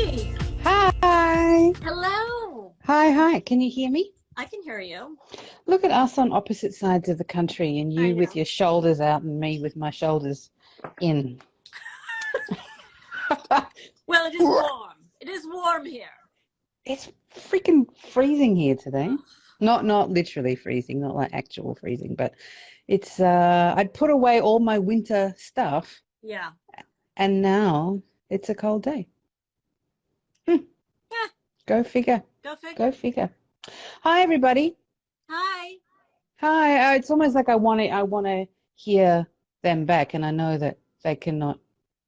Cyndi! Hi. Hello! Hi. Can you hear me? I can hear you. Look at us on opposite sides of the country, and I you know. with your shoulders out and me with my shoulders in. Well, it is warm. It is warm here. It's freaking freezing here today. Ugh. Not literally freezing, not like actual freezing, but it's I'd put away all my winter stuff Yeah. and now it's a cold day. Yeah. Go figure. Go figure. Go figure. Hi everybody. Hi. Hi. It's almost like I want to hear them back, and I know that they cannot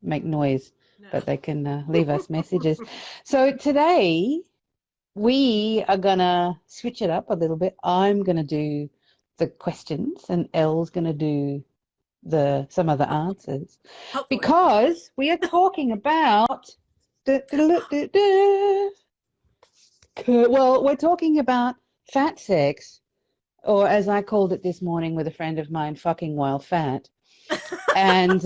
make noise, No. but they can leave us messages. So today we are gonna switch it up a little bit. I'm gonna do the questions, and Elle's gonna do some of the answers, Hopefully. because we are talking about well, we're talking about fat sex. Or as I called it this morning with a friend of mine, fucking while fat. And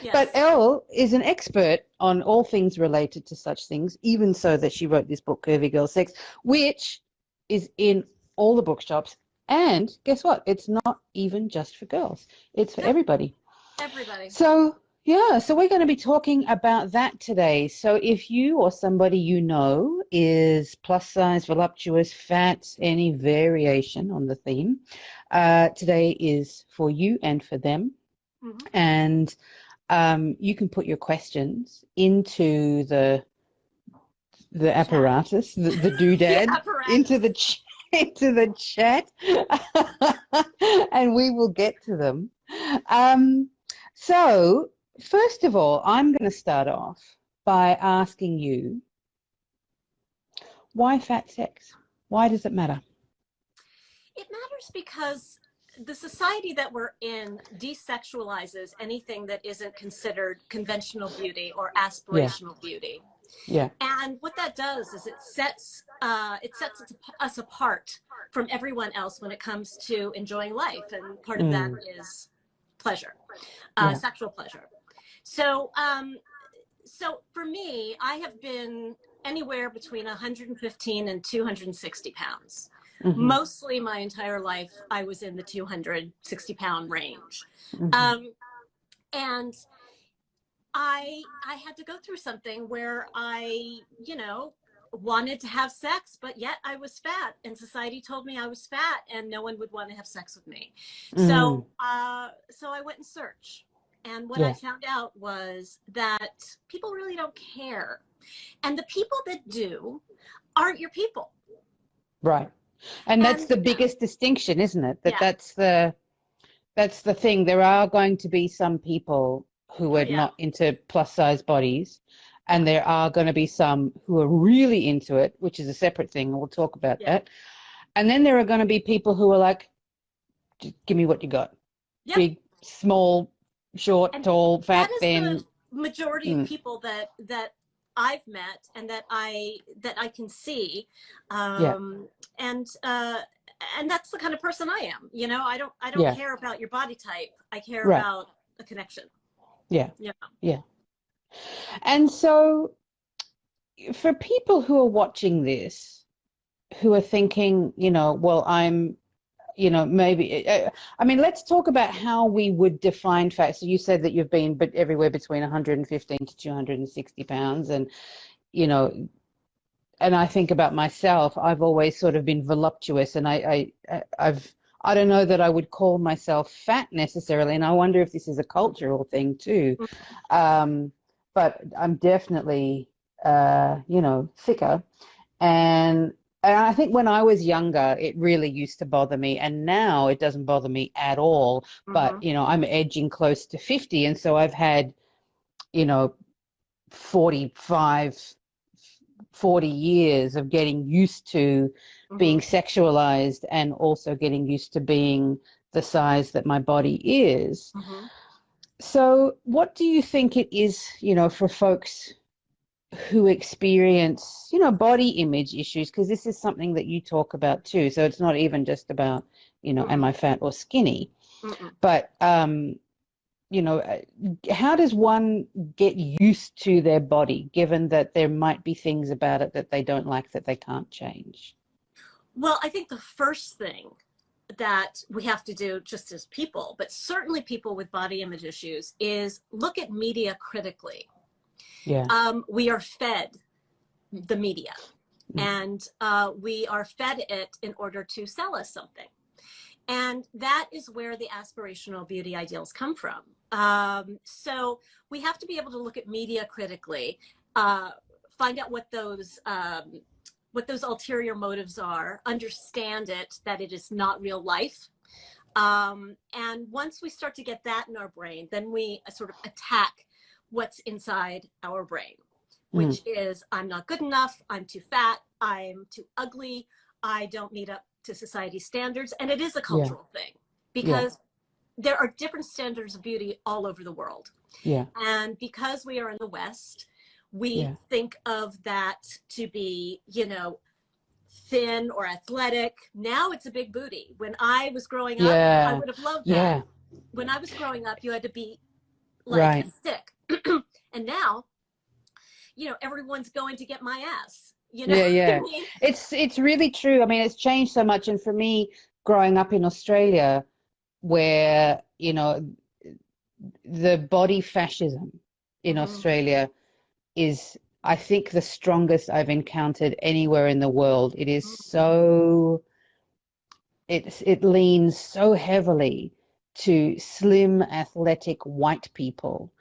Yes. but Elle is an expert on all things related to such things, even so that she wrote this book, Curvy Girl Sex, which is in all the bookshops. And guess what? It's not even just for girls. It's for everybody. Everybody. So we're going to be talking about that today. So if you or somebody you know is plus size, voluptuous, fat, any variation on the theme, today is for you and for them. Mm-hmm. And you can put your questions into the apparatus, the doodad, into the chat, and we will get to them. So first of all, I'm going to start off by asking you, why fat sex? Why does it matter? It matters because the society that we're in desexualizes anything that isn't considered conventional beauty or aspirational beauty. Yeah. And what that does is it sets us apart from everyone else when it comes to enjoying life. And part of that is pleasure, sexual pleasure. So, so for me, I have been anywhere between 115 and 260 pounds. Mm-hmm. Mostly my entire life, I was in the 260-pound range. Mm-hmm. And I had to go through something where I, wanted to have sex, but yet I was fat, and society told me I was fat and no one would want to have sex with me. So I went in search. And what I found out was that people really don't care. And the people that do aren't your people. Right. And that's the biggest distinction, isn't it? That's the thing. There are going to be some people who are not into plus size bodies, and there are going to be some who are really into it, which is a separate thing, and we'll talk about that. And then there are going to be people who are like, give me what you got. Big, small, short, tall, fat, thin. That is the majority of people that I've met and that I can see. And that's the kind of person I am. I don't care about your body type. I care about a connection. Yeah. And so for people who are watching this, who are thinking, well, I'm, maybe, I mean, let's talk about how we would define fat. So you said that you've been everywhere between 115 to 260 pounds. And, and I think about myself, I've always sort of been voluptuous, and I don't know that I would call myself fat necessarily. And I wonder if this is a cultural thing too. But I'm definitely, thicker. And I think when I was younger, it really used to bother me. And now it doesn't bother me at all. Mm-hmm. But, I'm edging close to 50. And so I've had, 40 years of getting used to being sexualized, and also getting used to being the size that my body is. Mm-hmm. So what do you think it is, for folks who experience, body image issues? Because this is something that you talk about too. So it's not even just about, am I fat or skinny? But you know, how does one get used to their body, given that there might be things about it that they don't like that they can't change? Well, I think the first thing that we have to do just as people, but certainly people with body image issues, is look at media critically. Yeah. We are fed the media, and we are fed it in order to sell us something. And that is where the aspirational beauty ideals come from. So we have to be able to look at media critically, find out what those ulterior motives are, understand it, that it is not real life. And once we start to get that in our brain, then we sort of attack what's inside our brain, which is, I'm not good enough, I'm too fat, I'm too ugly, I don't meet up to society's standards. And it is a cultural thing, because there are different standards of beauty all over the world. And because we are in the West, we think of that to be, you know, thin or athletic. Now it's a big booty. When I was growing up, I would have loved that. When I was growing up, you had to be like a stick. And now, you know, everyone's going to get my ass. You know what I mean? It's really true. I mean, it's changed so much. And for me, growing up in Australia, where, you know, the body fascism in Australia is, I think, the strongest I've encountered anywhere in the world. It is so, it leans so heavily to slim, athletic white people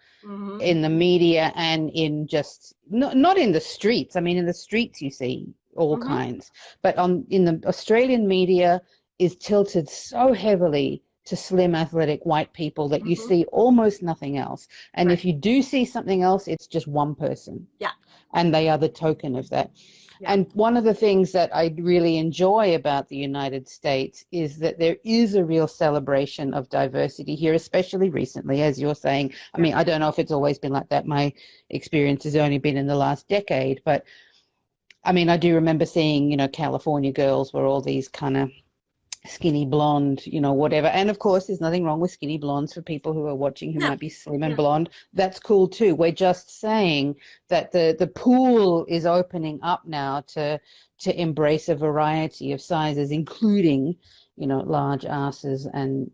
in the media and in just, not in the streets. I mean, in the streets you see all kinds, but in the Australian media is tilted so heavily to slim, athletic white people that you see almost nothing else. And if you do see something else, it's just one person. And they are the token of that. And one of the things that I really enjoy about the United States is that there is a real celebration of diversity here, especially recently, as you're saying. I mean, I don't know if it's always been like that. My experience has only been in the last decade. But, I mean, I do remember seeing, you know, California girls were all these kind of skinny blonde, you know, whatever. And of course, there's nothing wrong with skinny blondes for people who are watching who might be slim and blonde. That's cool too. We're just saying that the pool is opening up now to embrace a variety of sizes, including, you know, large asses and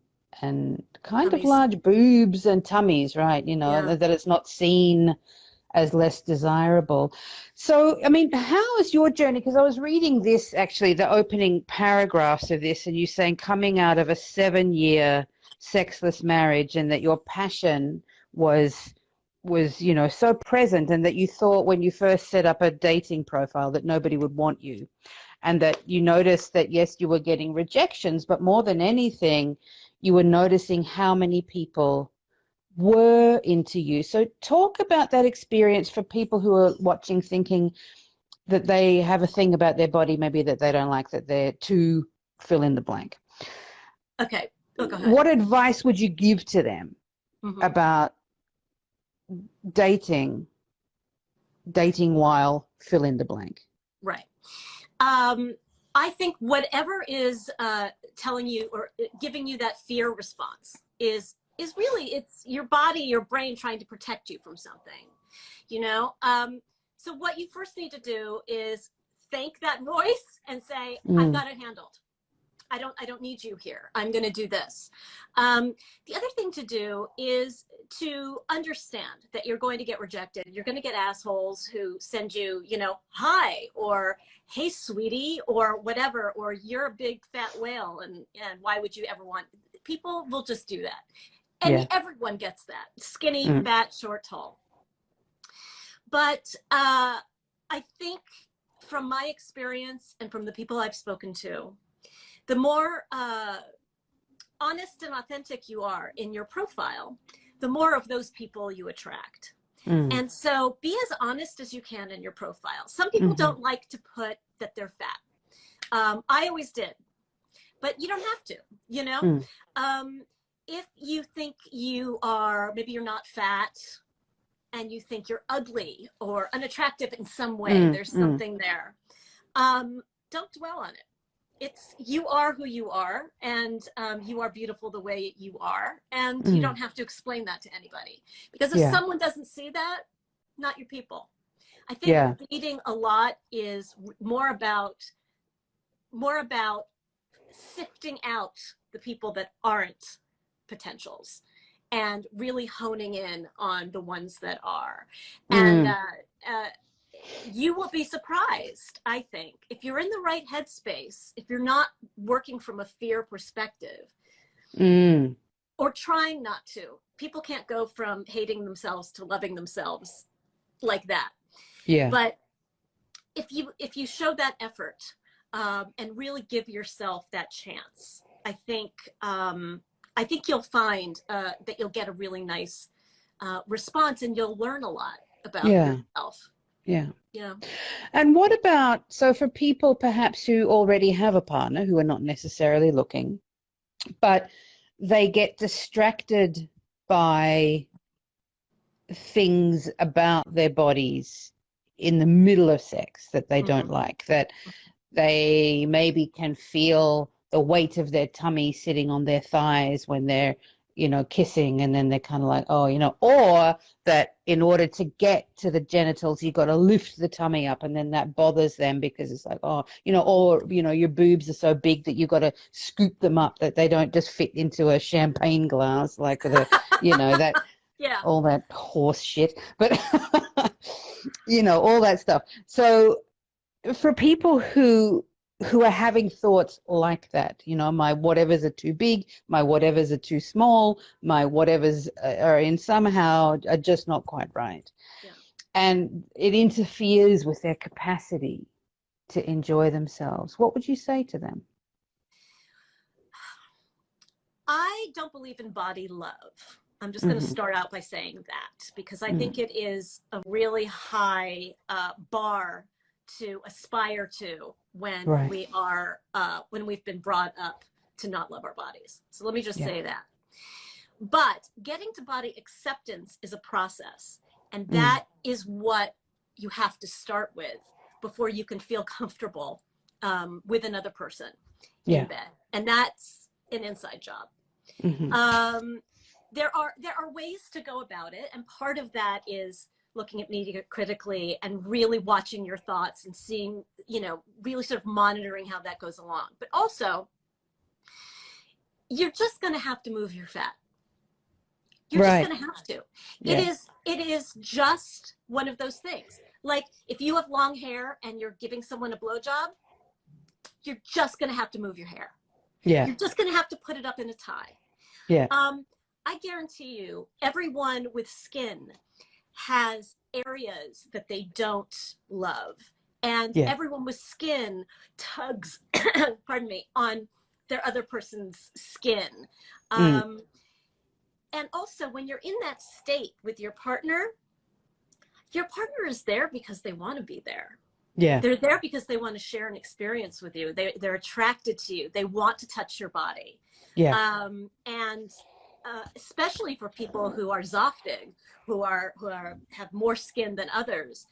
kind of large boobs and tummies, right? You know, that it's not seen as less desirable. So, I mean, how is your journey? Because I was reading this, actually, the opening paragraphs of this, and you saying coming out of a 7-year sexless marriage, and that your passion was, you know, so present, and that you thought when you first set up a dating profile that nobody would want you, and that you noticed that, yes, you were getting rejections, but more than anything, you were noticing how many people were into you. So talk about that experience for people who are watching, thinking that they have a thing about their body, maybe that they don't like, that they're too fill in the blank. Okay. Oh, go ahead. What advice would you give to them about dating while fill in the blank? Right. I think whatever is telling you or giving you that fear response is really, it's your body, your brain trying to protect you from something, you know? So what you first need to do is thank that voice and say, I've got it handled. I don't need you here. I'm going to do this. The other thing to do is to understand that you're going to get rejected. You're going to get assholes who send you, you know, hi, or hey, sweetie, or whatever, or you're a big fat whale, and why would you ever want? People will just do that. And everyone gets that. Skinny, fat, short, tall. But I think from my experience and from the people I've spoken to, the more honest and authentic you are in your profile, the more of those people you attract. And so be as honest as you can in your profile. Some people don't like to put that they're fat. I always did. But you don't have to, you know? If you think you are, maybe you're not fat, and you think you're ugly or unattractive in some way, there's something there. Don't dwell on it. it's, you are who you are, and you are beautiful the way you are, and you Mm. don't have to explain that to anybody. Because if Yeah. someone doesn't see that, not your people. I think Yeah. dating a lot is more about sifting out the people that aren't potentials and really honing in on the ones that are. And Mm. you will be surprised, I think, if you're in the right headspace, if you're not working from a fear perspective, Mm. or trying not to. People can't go from hating themselves to loving themselves like that. Yeah. But if you show that effort, and really give yourself that chance, I think you'll find that you'll get a really nice response, and you'll learn a lot about Yeah. yourself. Yeah. Yeah. And what about, so for people perhaps who already have a partner who are not necessarily looking, but they get distracted by things about their bodies in the middle of sex that they don't like, that they maybe can feel the weight of their tummy sitting on their thighs when they're, kissing, and then they're kind of like, oh, or that in order to get to the genitals, you got to lift the tummy up, and then that bothers them because it's like, oh, or, your boobs are so big that you got to scoop them up that they don't just fit into a champagne glass, like that, Yeah. all that horse shit, but, all that stuff. So for people who are having thoughts like that, my whatevers are too big, my whatevers are too small, my whatevers are in somehow are just not quite right. Yeah. And it interferes with their capacity to enjoy themselves. What would you say to them? I don't believe in body love. I'm just going to start out by saying that, because I think it is a really high bar to aspire to when Right. we are when we've been brought up to not love our bodies. So let me just say that. But getting to body acceptance is a process, and that is what you have to start with before you can feel comfortable with another person in bed, and that's an inside job. There are ways to go about it, and part of that is looking at media critically and really watching your thoughts and seeing, really sort of monitoring how that goes along. But also, you're just going to have to move your fat. You're just going to have to. It is just one of those things. Like if you have long hair and you're giving someone a blowjob, you're just going to have to move your hair. Yeah. You're just going to have to put it up in a tie. Yeah. I guarantee you, everyone with skin has areas that they don't love. And everyone with skin tugs, pardon me, on their other person's skin. And also, when you're in that state with your partner is there because they want to be there. Yeah. They're there because they want to share an experience with you. They're attracted to you. They want to touch your body. Yeah. And especially for people who are zoftig, who have more skin than others,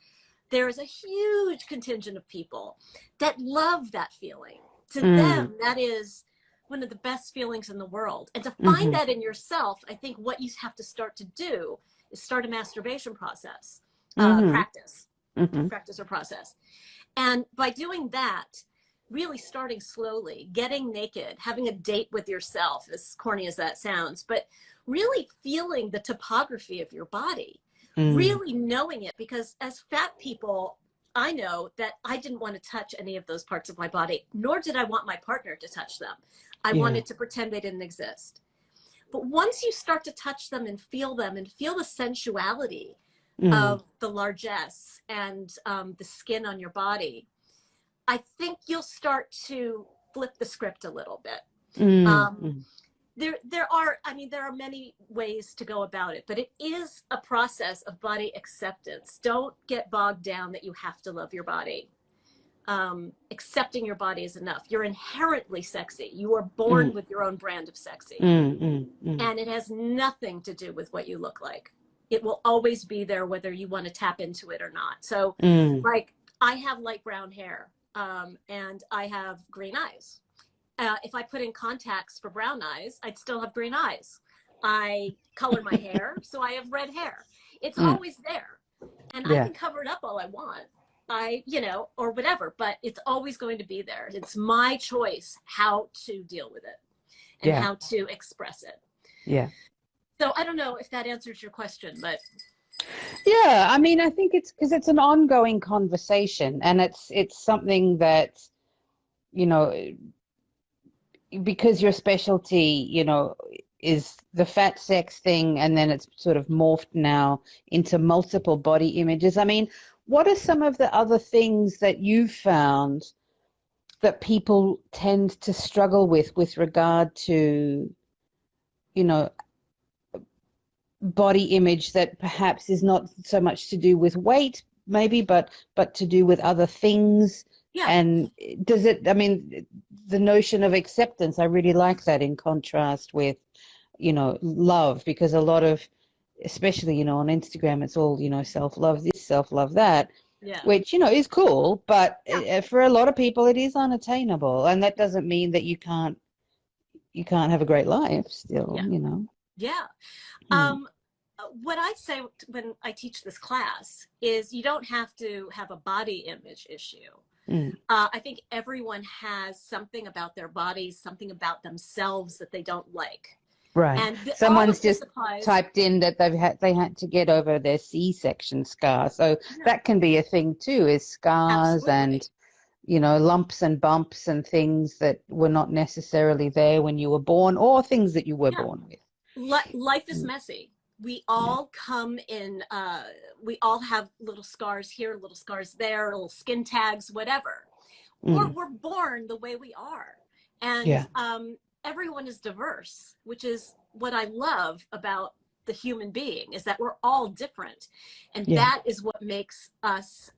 there is a huge contingent of people that love that feeling. To them, that is one of the best feelings in the world. And to find that in yourself, I think what you have to start to do is start a masturbation process, practice or process. And by doing that, really starting slowly, getting naked, having a date with yourself, as corny as that sounds, but really feeling the topography of your body, really knowing it, because as fat people, I know that I didn't want to touch any of those parts of my body, nor did I want my partner to touch them. I wanted to pretend they didn't exist. But once you start to touch them and feel the sensuality of the largesse and the skin on your body, I think you'll start to flip the script a little bit. There are many ways to go about it, but it is a process of body acceptance. Don't get bogged down that you have to love your body. Accepting your body is enough. You're inherently sexy. You are born with your own brand of sexy. And it has nothing to do with what you look like. It will always be there whether you want to tap into it or not. So like I have light brown hair. and I have green eyes. If I put in contacts for brown eyes, I'd still have green eyes. I color my hair, so I have red hair. It's always there. And I can cover it up all I want. Or whatever, but it's always going to be there. It's my choice how to deal with it and how to express it. Yeah. So I don't know if that answers your question, but. Yeah, I mean, I think it's because it's an ongoing conversation, and it's something that, you know, because your specialty, you know, is the fat sex thing, and then it's sort of morphed now into multiple body images. I mean, what are some of the other things that you've found that people tend to struggle with regard to, you know, body image that perhaps is not so much to do with weight, maybe, but to do with other things? Yeah. And does it, I mean, the notion of acceptance, I really like that in contrast with, you know, love, because a lot of, especially, you know, on Instagram, it's all, you know, self-love this, self-love that, which, you know, is cool, but for a lot of people it is unattainable, and that doesn't mean that you can't have a great life still, you know. What I say when I teach this class is you don't have to have a body image issue. I think everyone has something about their bodies, something about themselves that they don't like. Right. And Someone's just typed in that they had to get over their C-section scar. So that can be a thing too, is scars and, you know, lumps and bumps and things that were not necessarily there when you were born, or things that you were born with. Life is messy. We all come in, we all have little scars here, little scars there, little skin tags, whatever. Or we're born the way we are. And everyone is diverse, which is what I love about the human being, is that we're all different. And that is what makes us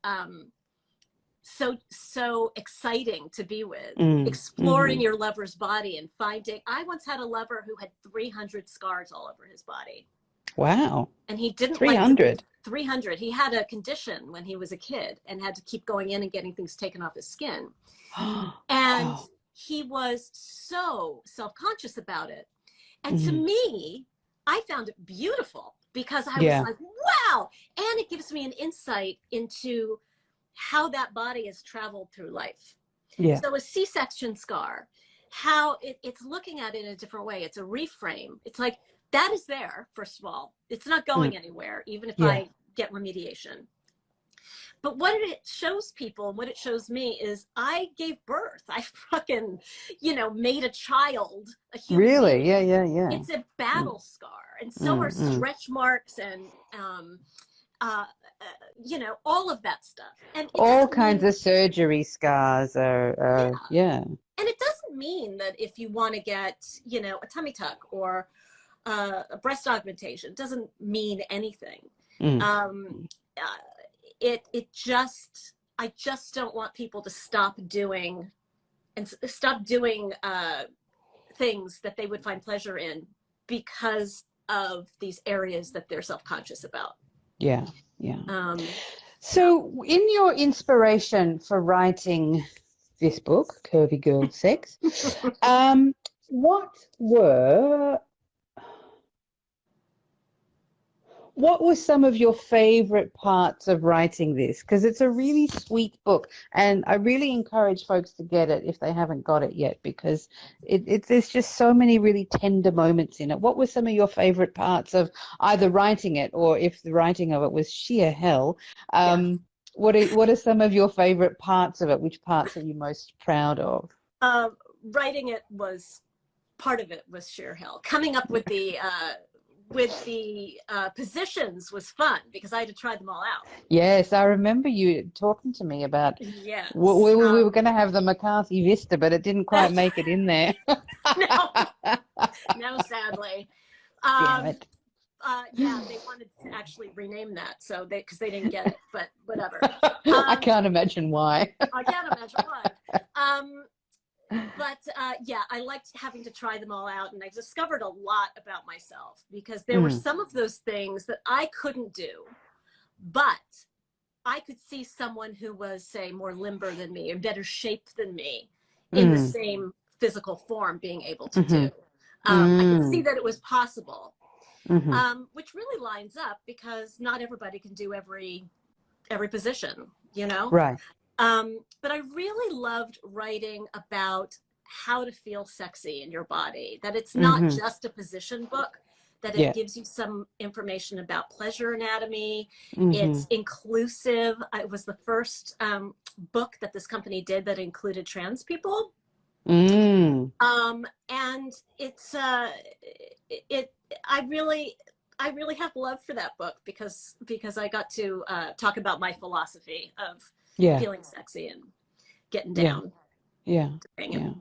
so exciting to be with. Exploring your lover's body and finding, I once had a lover who had 300 scars all over his body. Wow. And he didn't 300. like 300. He had a condition when he was a kid and had to keep going in and getting things taken off his skin. And he was so self-conscious about it. And to me, I found it beautiful, because I was like, wow. And it gives me an insight into how that body has traveled through life. So a C-section scar, how it's looking at it in a different way. It's a reframe. It's like, that is there, first of all. It's not going anywhere, even if I get remediation. But what it shows people, and what it shows me, is I gave birth. I fucking, you know, made a child, a human being. Yeah. It's a battle scar. And so are stretch marks and, you know, all of that stuff. And all kinds of surgery scars are, And it doesn't mean that if you want to get, you know, a tummy tuck or a breast augmentation, it doesn't mean anything. I just don't want people to stop doing things that they would find pleasure in because of these areas that they're self-conscious about. So in your inspiration for writing this book, Curvy Girl Sex, what were some of your favorite parts of writing this? Because it's a really sweet book, and I really encourage folks to get it if they haven't got it yet, because there's just so many really tender moments in it. What were some of your favorite parts of either writing it, or if the writing of it was sheer hell, what are some of your favorite parts of it? Which parts are you most proud of? Writing it was, part of it was sheer hell. Coming up with the positions was fun, because I had to try them all out. Yes, I remember you talking to me about we were going to have the McCarthy Vista, but it didn't quite make it in there. No, sadly. Damn it. They wanted to actually rename that, so because they didn't get it, but whatever. I can't imagine why. I can't imagine why. But I liked having to try them all out, and I discovered a lot about myself, because there were some of those things that I couldn't do, but I could see someone who was, say, more limber than me, in better shape than me, in the Mm. same physical form being able to Mm-hmm. do. I could see that it was possible, Mm-hmm. which really lines up because not everybody can do every position, you know? Right. But I really loved writing about how to feel sexy in your body, that it's not Mm-hmm. just a position book, that it Yeah. gives you some information about pleasure anatomy. Mm-hmm. It's inclusive. It was the first book that this company did that included trans people. Mm. And it's I really have love for that book because I got to talk about my philosophy of Yeah. feeling sexy and getting Yeah. down Yeah. to banging. Yeah.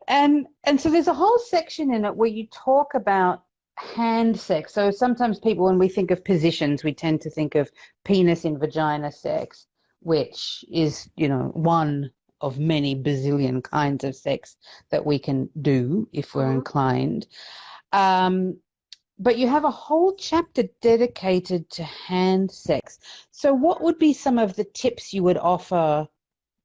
And so there's a whole section in it where you talk about hand sex. So sometimes people, when we think of positions, we tend to think of penis in vagina sex, which is, you know, one of many bazillion kinds of sex that we can do if we're Mm-hmm. inclined. But you have a whole chapter dedicated to hand sex. So what would be some of the tips you would offer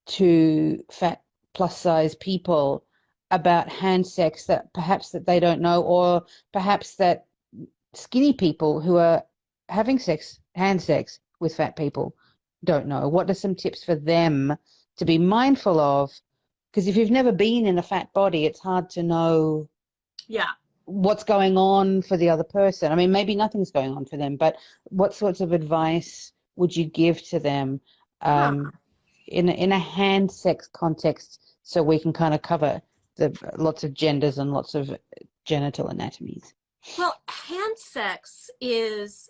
to fat plus size people about hand sex that perhaps that they don't know, or perhaps that skinny people who are having hand sex with fat people don't know? What are some tips for them to be mindful of? Because if you've never been in a fat body, it's hard to know Yeah. what's going on for the other person. I mean, maybe nothing's going on for them, but what sorts of advice would you give to them Huh. in a hand sex context, so we can kind of cover the lots of genders and lots of genital anatomies? Well, hand sex is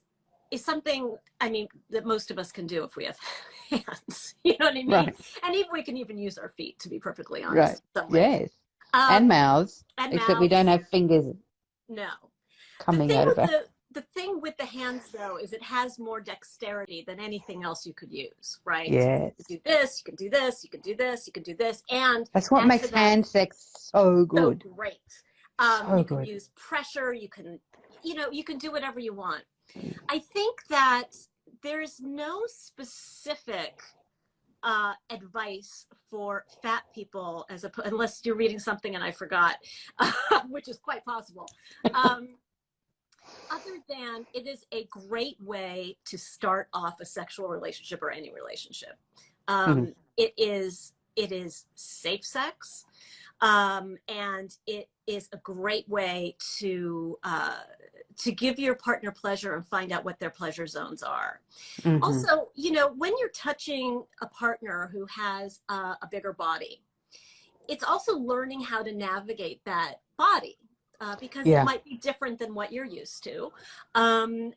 something, I mean, that most of us can do if we have hands. You know what I mean? Right, And even we can even use our feet, to be perfectly right. honest, in some ways. Yes. And Um, mouths, and except we don't mouths, have fingers no. The coming thing out of with our. the thing with the hands though is it has more dexterity than anything else you could use, right? So you can Yes. do this, you can do this, you can do this, you can do this, and That's what add makes to that, hand sex so so good. great. So You can good. use pressure, you can, you know, you can do whatever you want. Mm. I think that there's no specific advice for fat people unless you're reading something and I forgot, which is quite possible. Other than it is a great way to start off a sexual relationship or any relationship. Mhm. It is safe sex, and it is a great way to give your partner pleasure and find out what their pleasure zones are. Mhm. Also, you know, when you're touching a partner who has a bigger body, it's also learning how to navigate that body. Because it Yeah. might be different than what you're used to. And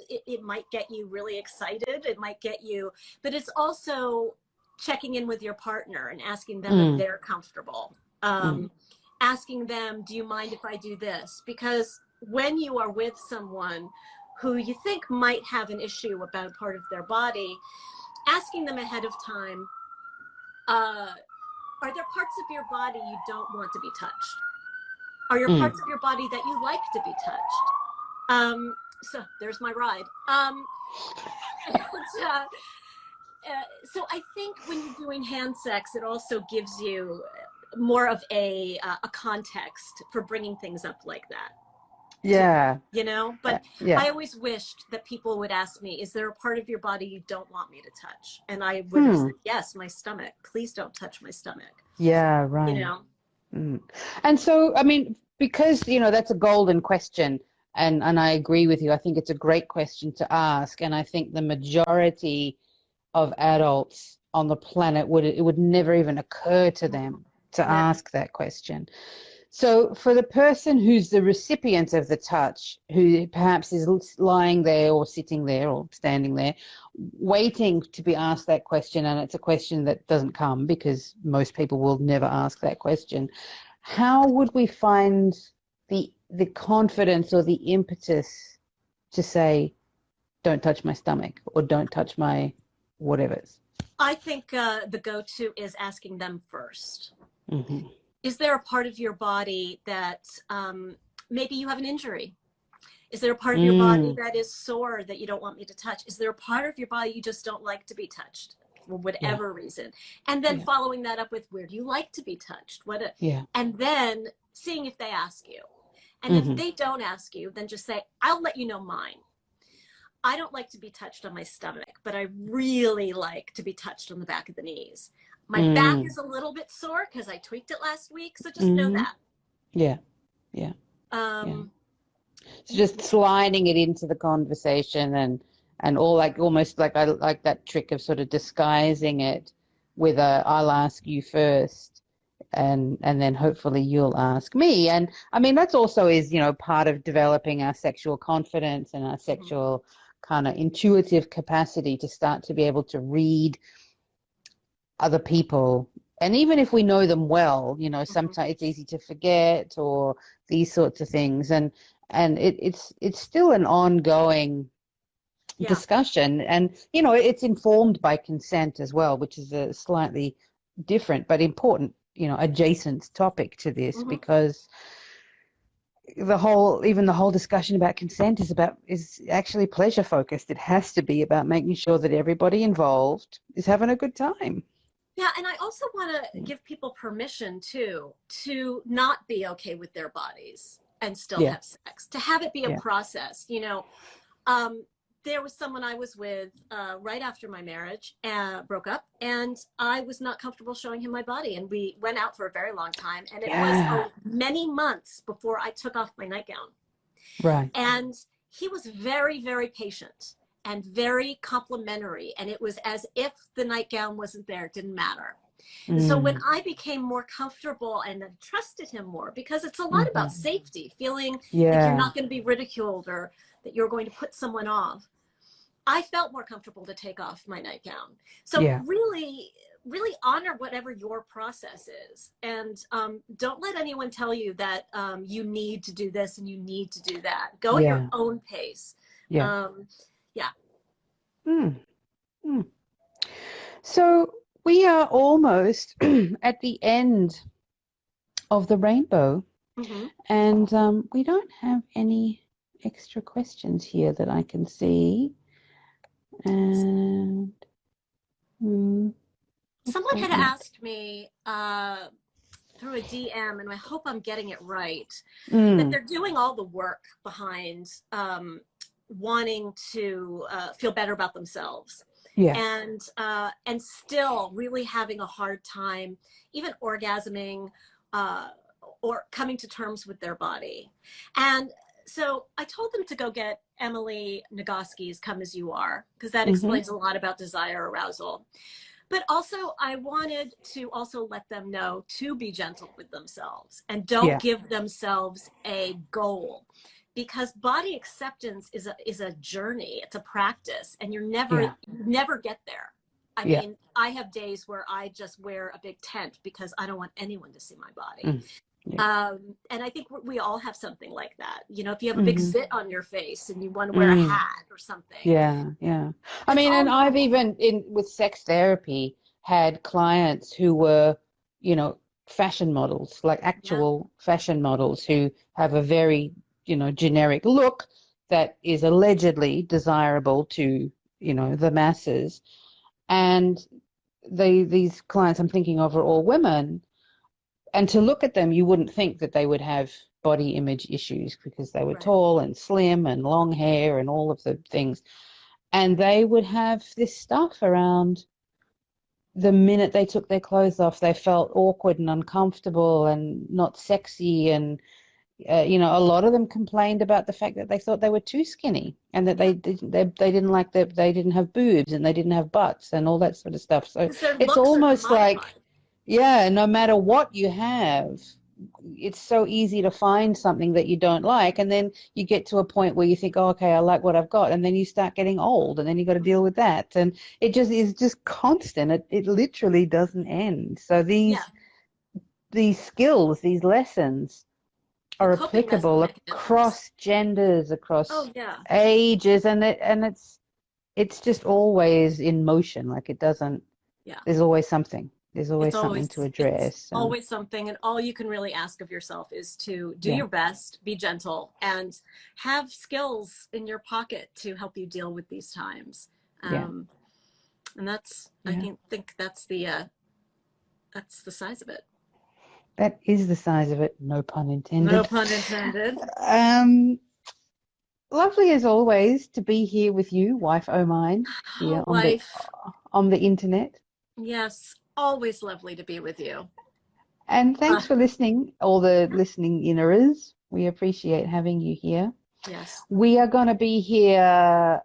it might get you really excited. It might get you, but it's also checking in with your partner and asking them if Mm. they're comfortable. Mm. Asking them, do you mind if I do this? Because when you are with someone who you think might have an issue about part of their body, asking them ahead of time, are there parts of your body you don't want to be touched? Are there Mm. parts of your body that you like to be touched? So there's my ride. And, so I think when you're doing hand sex, it also gives you more of a context for bringing things up like that. Yeah. You know, but Yeah. I always wished that people would ask me, is there a part of your body you don't want me to touch? And I would have Hmm. said, yes, my stomach. Please don't touch my stomach. Yeah, You right. know? Mm. And so, I mean, because, you know, that's a golden question, and I agree with you. I think it's a great question to ask, and I think the majority of adults on the planet would never even occur to them to No. ask that question. So for the person who's the recipient of the touch, who perhaps is lying there or sitting there or standing there, waiting to be asked that question, and it's a question that doesn't come because most people will never ask that question, how would we find the confidence or the impetus to say, don't touch my stomach or don't touch my whatever's? I think the go-to is asking them first. Mm-hmm. Is there a part of your body that maybe you have an injury? Is there a part of your body that is sore that you don't want me to touch? Is there a part of your body you just don't like to be touched for whatever reason? And then following that up with, where do you like to be touched? And then seeing if they ask you. And if they don't ask you, then just say, I'll let you know mine. I don't like to be touched on my stomach, but I really like to be touched on the back of the knees. My back is a little bit sore because I tweaked it last week. So just know that. Yeah. So just sliding it into the conversation and all, like almost like I like that trick of sort of disguising it with a I'll ask you first and then hopefully you'll ask me. And I mean that's also is, you know, part of developing our sexual confidence and our sexual kind of intuitive capacity to start to be able to read other people. And even if we know them well, you know, sometimes it's easy to forget or these sorts of things. And it's still an ongoing discussion. And, you know, it's informed by consent as well, which is a slightly different but important, you know, adjacent topic to this, because the whole discussion about consent is actually pleasure focused. It has to be about making sure that everybody involved is having a good time. Yeah, and I also want to give people permission too to not be okay with their bodies and still have sex, to have it be a process. You know, there was someone I was with right after my marriage broke up, and I was not comfortable showing him my body, and we went out for a very long time, and it was many months before I took off my nightgown. Right. And he was very, very patient and very complimentary, and it was as if the nightgown wasn't there, it didn't matter. And so when I became more comfortable and trusted him more, because it's a lot about safety, feeling like you're not going to be ridiculed or that you're going to put someone off, I felt more comfortable to take off my nightgown. So really honor whatever your process is, and don't let anyone tell you that you need to do this and you need to do that. Go at your own pace. So we are almost at the end of the rainbow, and we don't have any extra questions here that I can see. And someone had asked me through a DM, and I hope I'm getting it right, that they're doing all the work behind wanting to feel better about themselves. And still really having a hard time even orgasming or coming to terms with their body. And so I told them to go get Emily Nagoski's Come As You Are, because that explains a lot about desire arousal. But also I wanted to also let them know to be gentle with themselves and don't give themselves a goal. Because body acceptance is a journey, it's a practice, and you never get there. I mean, I have days where I just wear a big tent because I don't want anyone to see my body. And I think we all have something like that. You know, if you have a big zit on your face and you want to wear a hat or something. I mean, and I've even with sex therapy had clients who were, you know, fashion models, like actual fashion models who have a very, you know, generic look that is allegedly desirable to, you know, the masses. And these clients I'm thinking of are all women. And to look at them, you wouldn't think that they would have body image issues because they were tall and slim and long hair and all of the things. And they would have this stuff around the minute they took their clothes off, they felt awkward and uncomfortable and not sexy. And you know, a lot of them complained about the fact that they thought they were too skinny and that they didn't like that they didn't have boobs and they didn't have butts and all that sort of stuff. So it's almost like, no matter what you have, it's so easy to find something that you don't like, and then you get to a point where you think, oh, okay, I like what I've got, and then you start getting old, and then you got to deal with that, and it just is just constant. It literally doesn't end. So these skills, these lessons are applicable across genders, across ages, and it's just always in motion. Like it doesn't. There's always something. There's always something to address. It's always something, and all you can really ask of yourself is to do your best, be gentle, and have skills in your pocket to help you deal with these times. And that's, I think that's the size of it. That is the size of it. No pun intended. No pun intended. Lovely as always to be here with you, wife o' mine, here on the internet. Yes, always lovely to be with you. And thanks for listening, all the listening inners. We appreciate having you here. Yes. We are going to be here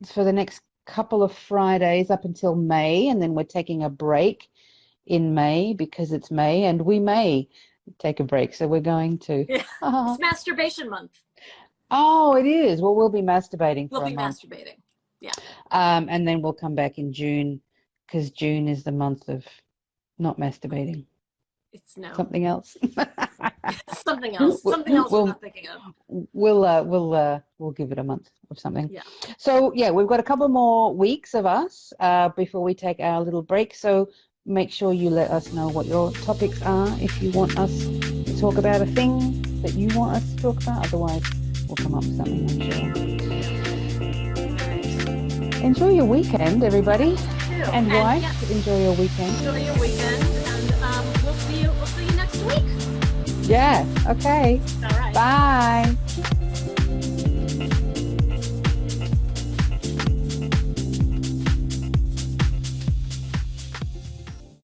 for the next couple of Fridays up until May, and then we're taking a break in May because it's May, and we may take a break, so we're going to. Yeah. It's Masturbation Month. Oh, it is. Well, we'll be masturbating for a month. We'll be masturbating. Yeah. And then we'll come back in June, because June is the month of not masturbating. It's something else. Something else. Something else we're not thinking of. We'll give it a month of something. Yeah. So yeah, we've got a couple more weeks of us before we take our little break. So make sure you let us know what your topics are if you want us to talk about a thing that you want us to talk about. Otherwise, we'll come up with something, I'm sure. Enjoy your weekend, everybody. And wife, enjoy your weekend. Enjoy your weekend, and we'll see you next week. Yeah. Okay. All right. Bye.